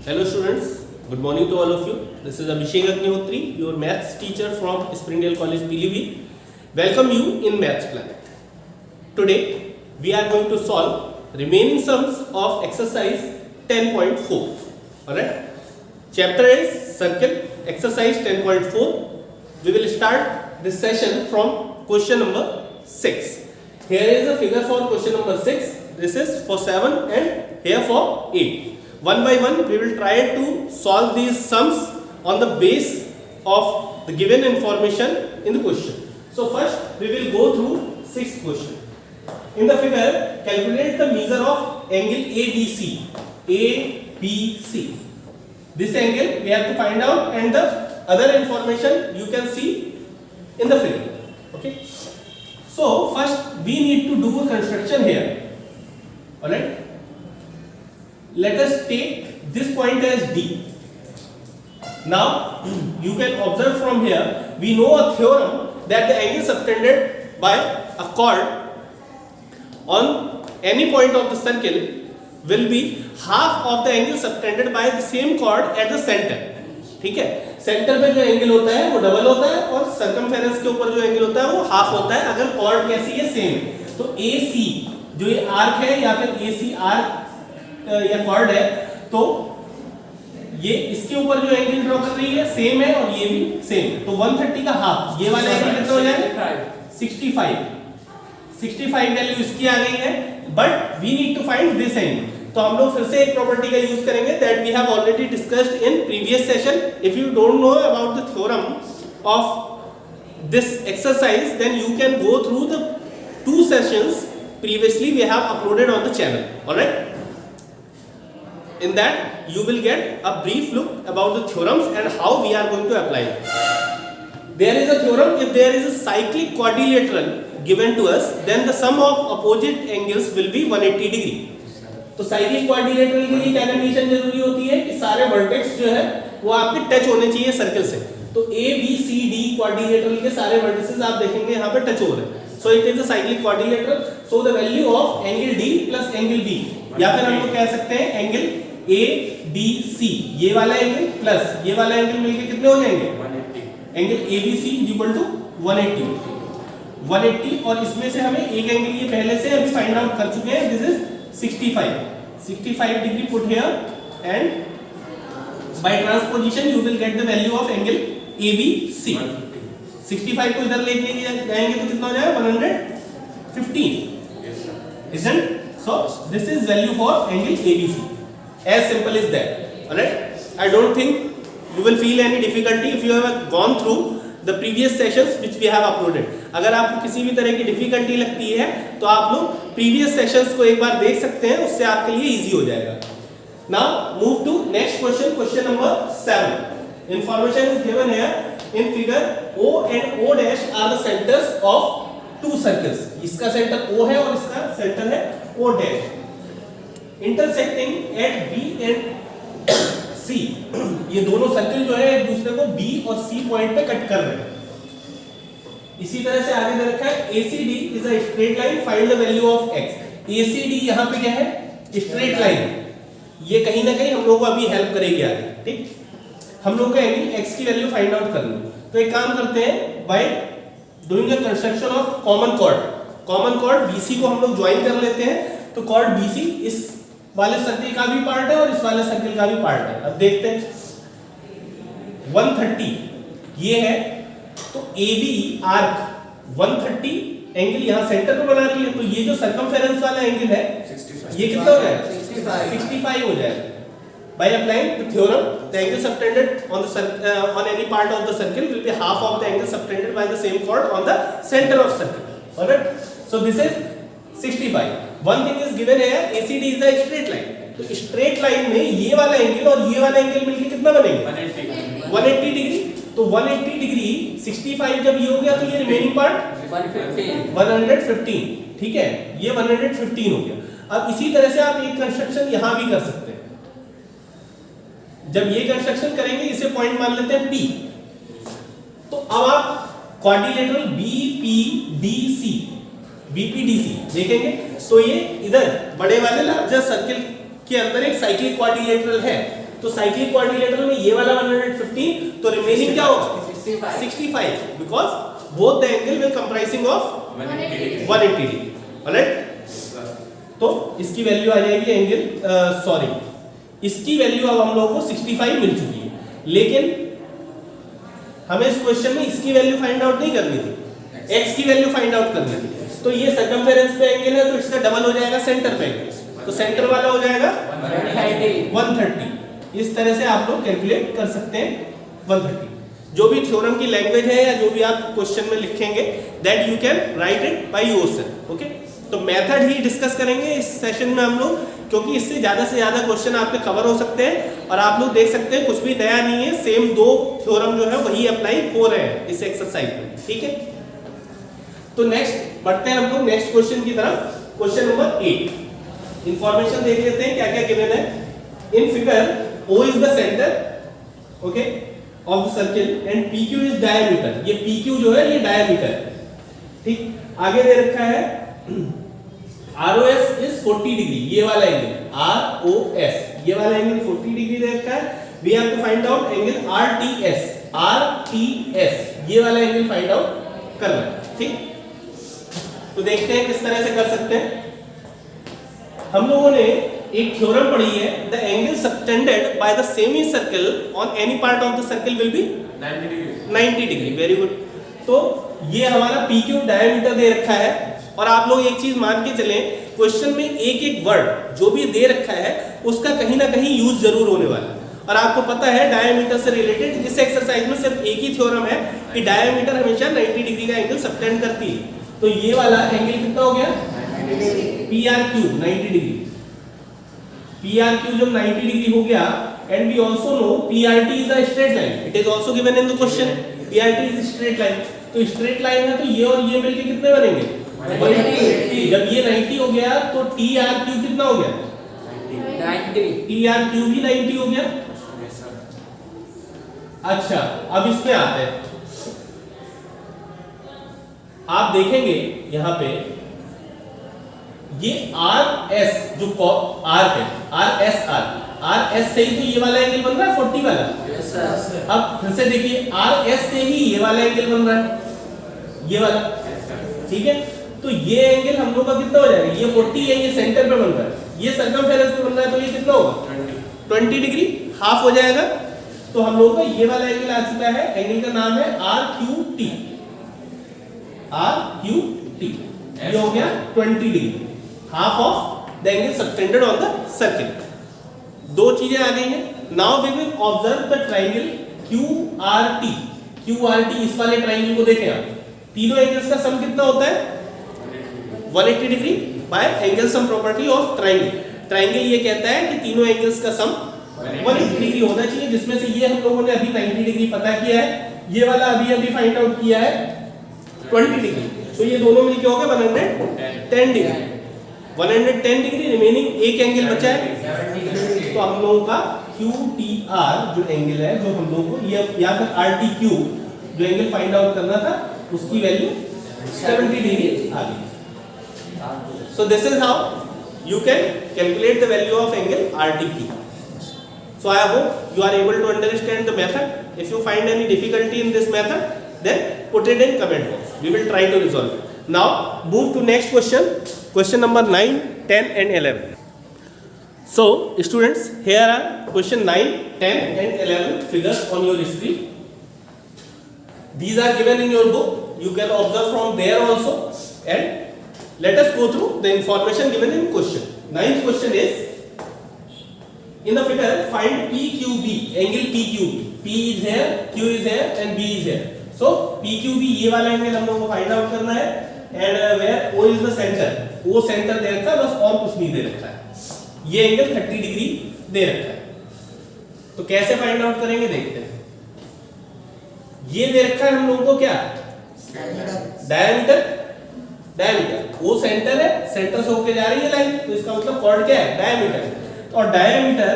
Hello students, good morning to all of you. This is Abhishek Agnihotri, your maths teacher from Springdale College, Pilibhit. Welcome you in Maths Planet. Today we are going to solve remaining sums of exercise 10.4. Alright, chapter is circle, exercise 10.4. We will start this session from question number 6. Here is a figure for question number 6. This is for 7 and here for 8. One by one we will try to solve these sums on the base of the given information in the question. So first we will go through 6th question. In the figure, calculate the measure of angle ABC. ABC. This angle we have to find out, and the other information you can see in the figure. Okay. So first we need to do a construction here. Alright. Let us take this point as D. Now you can observe from here, we know a theorem that the angle subtended by a chord on any point of the circle will be half of the angle subtended by the same chord at the center. ठीक है, centre पे जो angle होता है वो double होता है और सर्कमफेरेंस के ऊपर जो एंगल होता है वो हाफ होता है अगर कॉर्ड कैसी है, सेम. तो AC जो ये आर्क है या फिर AC आर्क या कॉर्ड है, तो ये इसके ऊपर जो एंगल ड्रॉ कर रही है सेम है और ये भी सेम. तो 130 का हाफ, ये वाला एंगल कितना हो जाएगा 65 वैल्यू इसकी आ गई है. But we need to find this angle. तो हम लोग फिर से एक प्रॉपर्टी का यूज करेंगे that we have already discussed in previous session. If you don't know about the theorem of this exercise then you can go through the 2 sessions previously we have uploaded on the channel. Alright, in that you will get a brief look about the theorems and how we are going to apply it. There is a theorem, if there is a cyclic quadrilateral given to us, then the sum of opposite angles will be 180 degree. तो cyclic quadrilateral के लिए क्या condition जरूरी होती है कि सारे vertex जो है वो आपके टच होने चाहिए सर्कल से. तो A B C D quadrilateral के सारे वर्टिसेस आप देखेंगे यहाँ पे टच हो रहे हैं. So it is a cyclic quadrilateral. So the value of angle D plus angle B, या फिर हम लोग कह सकते हैं एंगल ABC, ये वाला एंगल प्लस ये वाला एंगल मिलके कितने हो जाएंगे 180. Angle ABC equal to 180. और इसमें से हमें एक एंगल ये पहले से अभी फाइंड आउट कर चुके हैं. This is 65 degree put here and by transposition you will get the value of angle ABC. 65 को इधर लेके जाएंगे तो कितना हो जाएगा 115. Isn't? So this is value for angle ABC. As simple as that. Alright? I don't think you will feel any difficulty if you have gone through the previous sessions which we have uploaded. अगर आपको किसी भी तरह की difficulty लगती है तो आप लोग previous sessions को एक बार देख सकते हैं, उससे आपके लिए easy हो जाएगा. Now move to next question, question number 7. Information is given here. In figure, O and O dash are the centers of 2 circles. इसका सेंटर O है और इसका सेंटर है O dash. Intersecting at B and C. ये दोनों circle जो है एक दूसरे को B और C पॉइंट पे कट कर रहे हैं. इसी तरह से आगे दे रखा है ACD is a straight line. Find the value of x. ACD यहाँ पे क्या है, स्ट्रेट लाइन. ये कहीं ना कहीं हम लोगों को अभी हेल्प करेगी आगे. ठीक, हम लोग का एंगल x की वैल्यू फाइंड आउट करनी. तो एक काम करते हैं, by doing the construction of common chord BC को हम लोग ज्वाइन कर लेते हैं. तो कॉर्ड BC इस वाले सर्कल का भी पार्ट है और इस वाले सर्कल का भी पार्ट है. अब देखते हैं 130 ये है, तो AB आर्क 130 एंगल यहाँ सेंटर पे बना रही है. तो ये जो सर्कमफेरेंस वाला एंगल है 65. ये कितना हो जाएगा 65 हो जाएगा. By applying the theorem, the angle subtended on any part of the circle will be half of the angle subtended by the same chord on the center of circle. Alright? So this is 65. One thing is given here, ACD is the straight line. तो straight line में ये वाला angle और ये वाला angle मिलके कितना बनेगा 180 डिग्री. तो 180 डिग्री 65 जब ये हो गया तो ये रिमेनिंग पार्ट 115. ठीक है, ये 115 हो गया. अब इसी तरह से आप एक कंस्ट्रक्शन यहाँ भी कर सकते हैं. जब ये कंस्ट्रक्शन करेंगे इसे पॉइंट मान लेते हैं P. तो अब आप क्वाड्रिलेटरल BPDC देखेंगे तो ये इधर बड़े वाले लार्जर सर्किल के अंदर एक साइक्लिक क्वाड्रिलेटरल है. तो साइक्लिक क्वाड्रिलेटरल में ये वाला 115, तो रिमेनिंग क्या होगा 65, because both the angle will comprising of 180 degree. Alright, तो इसकी वैल्यू आ जाएगी एंगल इसकी वैल्यू अब हम लोगों को 65 मिल चुकी है, लेकिन हमें इस क्वेश्चन में इसकी वैल्यू फाइंड आउट नहीं करनी थी, x की वैल्यू फाइंड आउट करनी थी। तो ये सर्कमफेरेंस पे एंगल है, तो इसका डबल हो जाएगा सेंटर पे एंगल, तो सेंटर वाला हो जाएगा 130। इस तरह से आप लोग कैलकुलेट कर सकते हैं 130। जो भी थ्योरम की लैंग्वेज है या जो भी आप क्वेश्चन में लिखेंगे, that you can write it by yourself. Okay, तो मेथड ही डिस्कस करेंगे इस सेशन में हम लोग, क्योंकि इससे ज्यादा से ज्यादा क्वेश्चन आपके कवर हो सकते हैं और आप लोग देख सकते हैं कुछ भी नया नहीं है, सेम 2 थ्योरम जो है वही अप्लाई हो रहे हैं इस एक्सरसाइज में। ठीक है, तो नेक्स्ट बढ़ते हैं हम लोग नेक्स्ट क्वेश्चन की तरफ। क्वेश्चन नंबर 8, इंफॉर्मेशन देख लेते हैं क्या क्या गिवन है। In figure O is the centre, okay, of the circle and PQ is diameter. ये PQ जो है ये डायमीटर है। ठीक, आगे दे रखा है ROS इज 40 डिग्री, ये वाला एंगल ROS, ये वाला एंगल 40 डिग्री दे रखा है। We have to find out angle RTS, ये वाला एंगल फाइंड आउट करना है। ठीक, तो देखते हैं किस तरह से कर सकते हैं। हम लोगों ने एक थ्योरम पढ़ी है, the angle subtended by the semi circle on any part of the circle will be 90 degree. Very good. तो ये हमारा PQ डायमीटर दे रखा है, और आप लोग एक चीज मान के चलें, क्वेश्चन में एक एक वर्ड जो भी दे रखा है उसका कहीं ना कहीं यूज जरूर होने वाला है। और आपको पता है डायमीटर से रिलेटेड इस एक्सरसाइज में सिर्फ एक ही थ्योरम है कि डायमीटर हमेशा 90 डिग्री का एंगल सबटेंड करती है। तो ये वाला एंगल कितना हो गया PRQ 90 डिग्री। PRQ जब 90 डिग्री हो गया, and we also know PRT is a straight line, it is also given in the question. PRT is straight line, तो स्ट्रेट लाइन है तो ये और ये मिलके कितने बनेंगे 180। जब ये 90 हो गया तो TRQ कितना हो गया 90। TRQ भी 90 हो गया। अच्छा, अब इसमें आते हैं, आप देखेंगे यहां पे ये RS जो आर्क है, RS से ही तो ये वाला एंगल बन रहा है 40 वाला। Yes sir. अब फिर से देखिए RS से ही ये वाला एंगल बन रहा है, ये वाला। ठीक है, तो ये एंगल हम लोग का कितना हो जाएगा, ये 40 है, ये सेंटर पे बन रहा है, ये सर्कमफेरेंस पे बन रहा है, तो ये कितना होगा 20 डिग्री, हाफ हो जाएगा। तो हम लोग का ये वाला एंगल आ चुका है, एंगल का नाम है RQT। ये हो गया 20 degree, half of the angle subtended on the circle. दो चीजें आ गई हैं। Now we will observe the triangle QRT। इस वाले ट्रायंगल को देखें आप, तीनों एंगल्स का सम कितना होता है 180 degree by angle sum property of triangle. Triangle ये कहता है कि तीनों एंगल्स का सम 180 डिग्री होना चाहिए, जिसमें से ये हम लोगों ने अभी 90 डिग्री पता किया है, ये वाला अभी फाइंड आउट किया है 20 डिग्री, तो ये दोनों मिलके हो गए 110 डिग्री। 110 डिग्री, रिमेनिंग एक एंगल बचा है, तो हम लोगों का QTR जो एंगल है, जो हम लोगों को ये या फिर RTQ जो एंगल फाइंड आउट करना था, उसकी वैल्यू 70 डिग्री आ गई। So this is how you can calculate the value of angle RTQ. So I hope you are able to understand the method. If you find any difficulty in this method, then put it in comment box. We will try to resolve it. Now move to next question. Question number 9, 10 and 11. So students, here are question 9, 10 and 11 figures on your screen. These are given in your book. You can observe from there also, and let us go through the information given in question. Ninth question is, in the figure find PQB, angle PQB. P is here, Q is here and B is here. So PQB ये वाला angle हम लोगों को find out करना है, and where O is the center, O centre दे रखा है, बस और कुछ नहीं दे रखा है। ये एंगल 30 डिग्री दे रखा है, तो कैसे फाइंड आउट करेंगे देखते हैं। ये दे रखा है हम लोगों को क्या, डायमीटर। वो सेंटर है, सेंटर से होके जा रही है लाइन, तो इसका मतलब कॉर्ड क्या है डायमीटर। और डायमीटर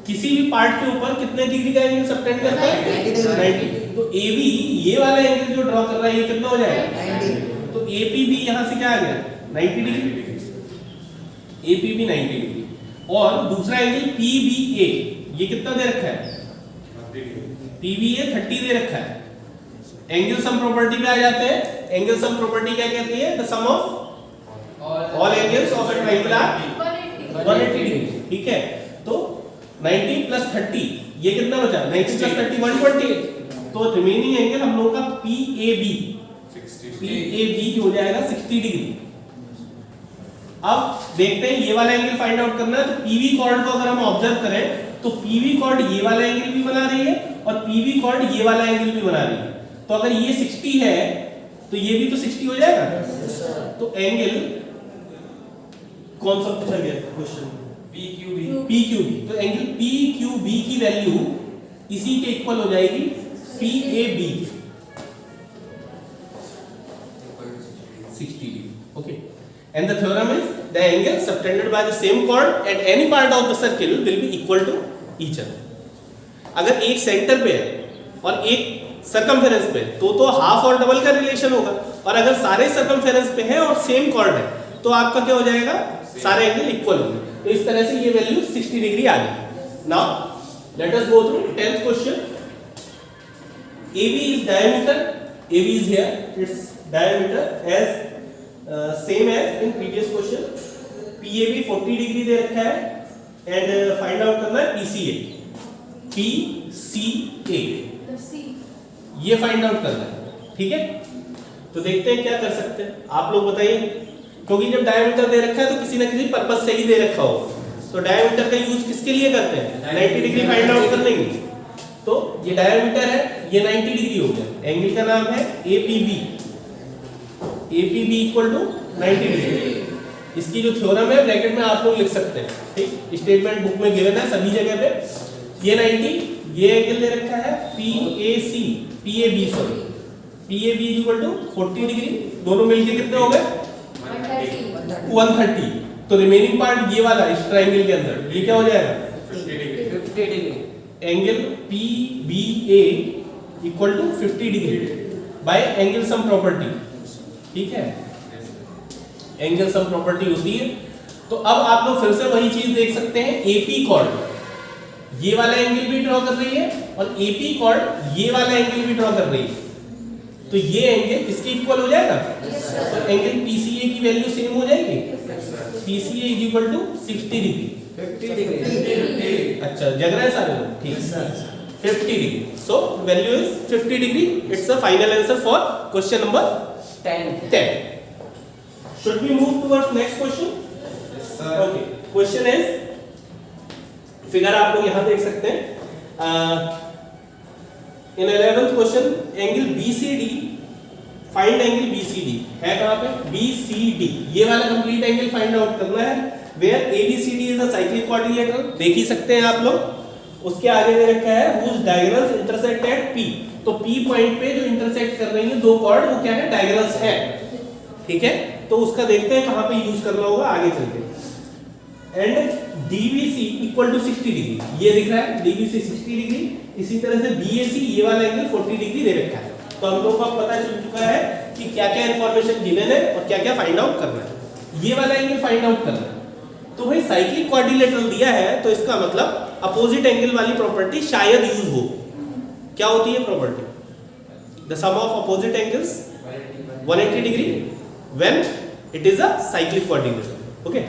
किसी भी पार्ट के ऊपर कितने डिग्री का एंगल सबटेंड करता है 90। तो AB ये वाला एंगल जो ड्रॉ कर रहा है ये कितना हो जाएगा 90। तो AP भी यहां से क्या आ गया 90 डिग्री, AP भी 90 डिग्री। और दूसरा एंगल PBA, ये कितना दे रखा है, PVA 30 दे रखा है। एंगल सम प्रॉपर्टी पे आ जाते हैं। एंगल सम प्रॉपर्टी क्या कहती है, the sum of all angles of a triangular 180 degree, ठीक है। तो 90 प्लस 30 ये कितना बचा, 90 प्लस 30 120, तो रिमेनिंग एंगल हम लोगों का PAB हो जाएगा 60 डिग्री। अब देखते हैं ये वाला एंगल फाइंड आउट करना है, तो PV कॉर्ड को अगर हम ऑब्जर्व करें तो PV कॉर्ड ये वाला एंगल भी बना रही है और PV कॉर्ड ये वाला एंगल भी बना रही है। तो अगर ये 60 है तो ये भी तो 60 हो जाएगा। तो एंगल कौन सा पूछा गया क्वेश्चन, PQB। तो एंगल PQB की वैल्यू इसी के इक्वल हो जाएगी PAB 60 degree, okay. And the theorem is the angle subtended by the same chord at any part of the circle will be equal to each other. अगर एक centre पे है और एक सर्कमफेरेंस पे तो हाफ और डबल का रिलेशन होगा, और अगर सारे सर्कमफेरेंस पे है और सेम कॉर्ड है तो आपका क्या हो जाएगा, सारे एंगल इक्वल होंगे। तो इस तरह से ये वैल्यू 60 डिग्री आ गई। Now let us go through 10th question. AB is diameter, AB is here, its diameter as same as in previous question। PAB 40 degree दे रखा है एंड फाइंड आउट करना है PCA ये फाइंड आउट करना है, ठीक है। तो देखते हैं क्या कर सकते हैं, आप लोग बताइए, क्योंकि जब डायमीटर दे रखा है तो किसी ना किसी पर्पस से ही दे रखा हो। तो डायमीटर का यूज किसके लिए करते हैं, 90 डिग्री फाइंड आउट करने के लिए। तो ये डायमीटर है, ये 90 डिग्री हो गया। एंगल का नाम है APB इक्वल टू 90 डिग्री। इसकी जो थ्योरम है ब्रैकेट में आप लोग लिख सकते हैं, ठीक। स्टेटमेंट बुक में गिवन है सभी जगह पे। ये 90, ये एंगल दे रखा है PAB इक्वल टू 40 डिग्री। दोनों मिलके कितने हो गए, 130। तो रिमेनिंग पार्ट ये वाला इस ट्रायंगल के अंदर ये क्या हो जाएगा, 50 degree. Angle PBA equal to 50 degree by angle sum property, ठीक है। एंगल सम प्रॉपर्टी होती है। तो अब आप लोग फिर से वही चीज देख सकते हैं, AP कॉर्ड ये वाला एंगल भी ड्रॉ कर रही है और AP कॉर्ड ये वाला एंगल भी ड्रॉ कर रही है। तो ये एंगल इसके इक्वल हो जाएगा। तो एंगल PCA की वैल्यू सेम हो जाएगी। PCA is equal to 60 degree 50 degree. अच्छा जग रहा है सारे लोग, ठीक है। 50 degree, so value is 50 degree. It's the final answer for question number 10. Should we move towards next question? Yes, sir. Okay. Question is, figure आप लोग यहाँ देख सकते हैं। In 11th question, angle BCD, find angle BCD है कहाँ पे? BCD, ये वाला complete angle find out करना है। Where ABCD is a cyclic quadrilateral, देख ही सकते हैं आप लोग। उसके आगे दे रखा है whose diagonals intersect at P। तो P पॉइंट पे जो इंटरसेक्ट कर रही है दो कॉर्ड, वो क्या है, डायगोनल्स है, ठीक है। तो उसका देखते हैं कहां पे यूज करना होगा आगे चलके। And DBC equal to 60 degree, ये दिख रहा है DBC 60 डिग्री। इसी तरह से BAC ये वाला एंगल 40 डिग्री दे रखा है। तो हम लोगों को पता चल चुका है कि क्या क्या इंफॉर्मेशन गिवन है और क्या क्या फाइंड आउट करना है। ये वाला एंगल फाइंड आउट करना है। तो भाई साइक्लिक क्वाड्रिलेटरल दिया है, तो इसका मतलब अपोजिट एंगल वाली प्रॉपर्टी शायद यूज हो। क्या होती है property, the sum of opposite angles 180 degree when it is a cyclic quadrilateral, okay.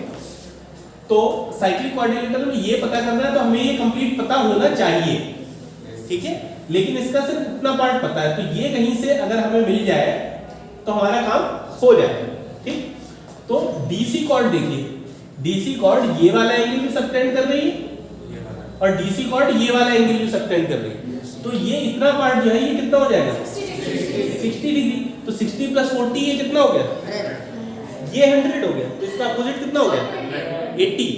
तो साइक्लिक क्वाड्रिलेटरल में ये पता करना है, तो हमें ये कंप्लीट पता होना चाहिए, ठीक है। लेकिन इसका सिर्फ इतना पार्ट पता है, तो ये कहीं से अगर हमें मिल जाए तो हमारा काम हो जाएगा, ठीक। तो DC कॉर्ड देखिए, DC कॉर्ड ये वाला एंगल भी सबटेंड कर रही है और DC कॉर्ड ये वाला एंगल भी सबटेंड कर रही है। तो ये इतना पार्ट जो है ये कितना हो जाएगा, 60 डिग्री। तो 60 प्लस 40 ये कितना हो गया, ये 100 हो गया। तो इसका अपोजिट कितना हो गया, 80।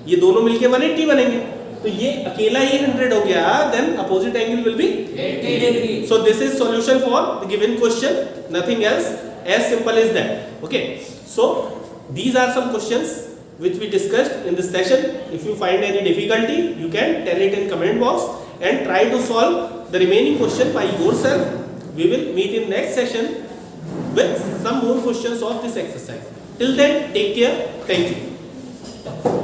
ये दोनों मिलके 180 बनेंगे। तो ये अकेला ही 100 हो गया, then opposite angle will be 80 degree. So this is solution for the given question, nothing else, as simple as that, okay. So these are some questions which we discussed in this session. If you find any difficulty, you can tell it in comment box and try to solve the remaining question by yourself. We will meet in next session with some more questions of this exercise. Till then, take care. Thank you.